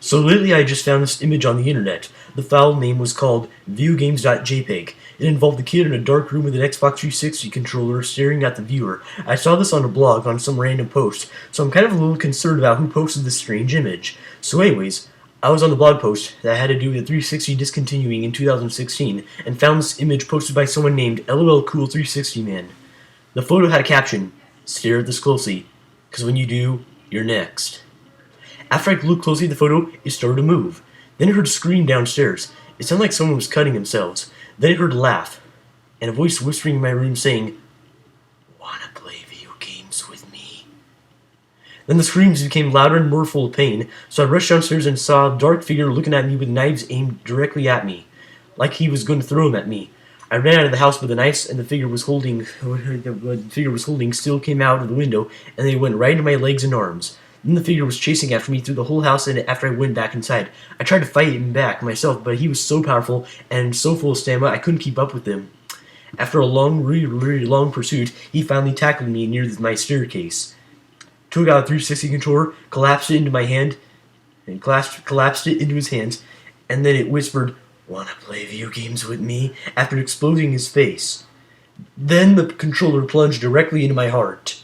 So lately I just found this image on the internet. The file name was called videogames.jpg. It involved a kid in a dark room with an Xbox 360 controller staring at the viewer. I saw this on a blog on some random post, so I'm kind of a little concerned about who posted this strange image. So anyways, I was on the blog post that had to do with the 360 discontinuing in 2016 and found this image posted by someone named LOLCool360Man. The photo had a caption, "Stare at this closely, because when you do, you're next." After I looked closely at the photo, it started to move. Then I heard a scream downstairs. It sounded like someone was cutting themselves. Then I heard a laugh, and a voice whispering in my room saying, "Wanna play video games with me?" Then the screams became louder and more full of pain, so I rushed downstairs and saw a dark figure looking at me with knives aimed directly at me, like he was going to throw them at me. I ran out of the house with the knives, and the figure was holding still came out of the window, and they went right into my legs and arms. Then the figure was chasing after me through the whole house, and after I went back inside, I tried to fight him back myself, but he was so powerful and so full of stamina I couldn't keep up with him. After a really long pursuit, he finally tackled me near my staircase. Took out a 360 controller, collapsed it into my hand, and collapsed it into his hands, and then it whispered, "Wanna play video games with me?" after exploding his face. Then the controller plunged directly into my heart.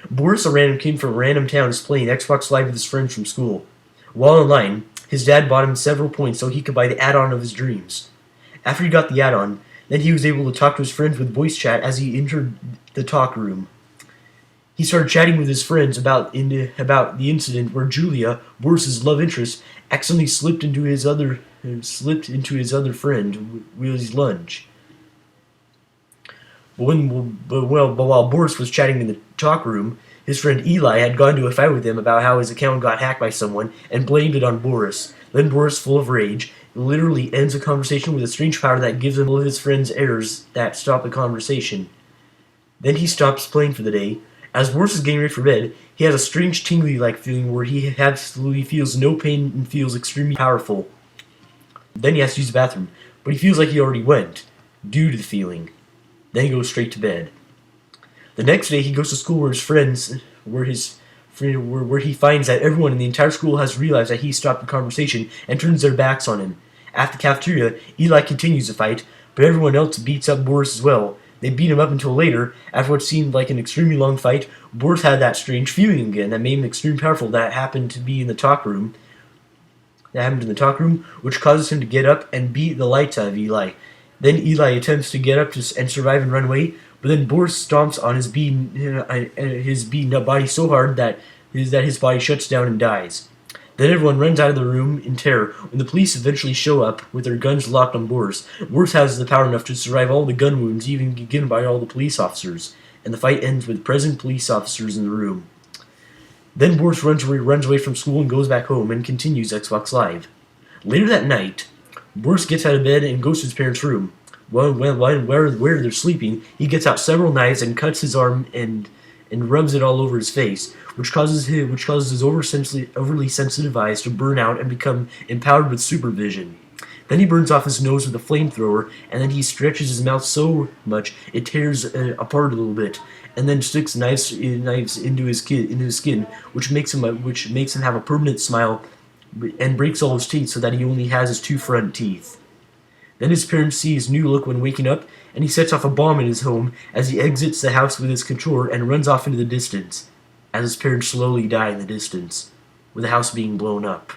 Boris, a random kid from a random town, is playing Xbox Live with his friends from school. While online, his dad bought him several points so he could buy the add-on of his dreams. After he got the add-on, then he was able to talk to his friends with voice chat as he entered the talk room. He started chatting with his friends about the incident where Julia, Boris's love interest, accidentally slipped into his other friend Willie's lunch. But while Boris was chatting in the talk room, his friend Eli had gone into a fight with him about how his account got hacked by someone and blamed it on Boris. Then Boris, full of rage, literally ends the conversation with a strange power that gives him all of his friends errors that stop the conversation. Then he stops playing for the day. As Boris is getting ready for bed, he has a strange tingly-like feeling where he absolutely feels no pain and feels extremely powerful. Then he has to use the bathroom, but he feels like he already went, due to the feeling. Then he goes straight to bed. The next day, he goes to school where he finds that everyone in the entire school has realized that he stopped the conversation and turns their backs on him. At the cafeteria, Eli continues the fight, but everyone else beats up Boris as well. They beat him up until later, after what seemed like an extremely long fight, Boris had that strange feeling again that made him extremely powerful that happened in the talk room, which causes him to get up and beat the lights out of Eli. Then Eli attempts to get up and survive and run away, but then Boris stomps on his beaten up body so hard that his body shuts down and dies. Then everyone runs out of the room in terror when the police eventually show up with their guns locked on Boris. Boris has the power enough to survive all the gun wounds even given by all the police officers, and the fight ends with present police officers in the room. Then Boris runs away from school and goes back home and continues Xbox Live. Later that night, Boris gets out of bed and goes to his parents' room. Where they're sleeping, he gets out several knives and cuts his arm and rubs it all over his face, which causes his overly sensitive eyes to burn out and become empowered with supervision. Then he burns off his nose with a flamethrower, and then he stretches his mouth so much it tears apart a little bit, and then sticks knives into his skin, which makes him have a permanent smile, and breaks all his teeth so that he only has his two front teeth. Then his parents see his new look when waking up, and he sets off a bomb in his home as he exits the house with his controller and runs off into the distance, as his parents slowly die in the distance, with the house being blown up.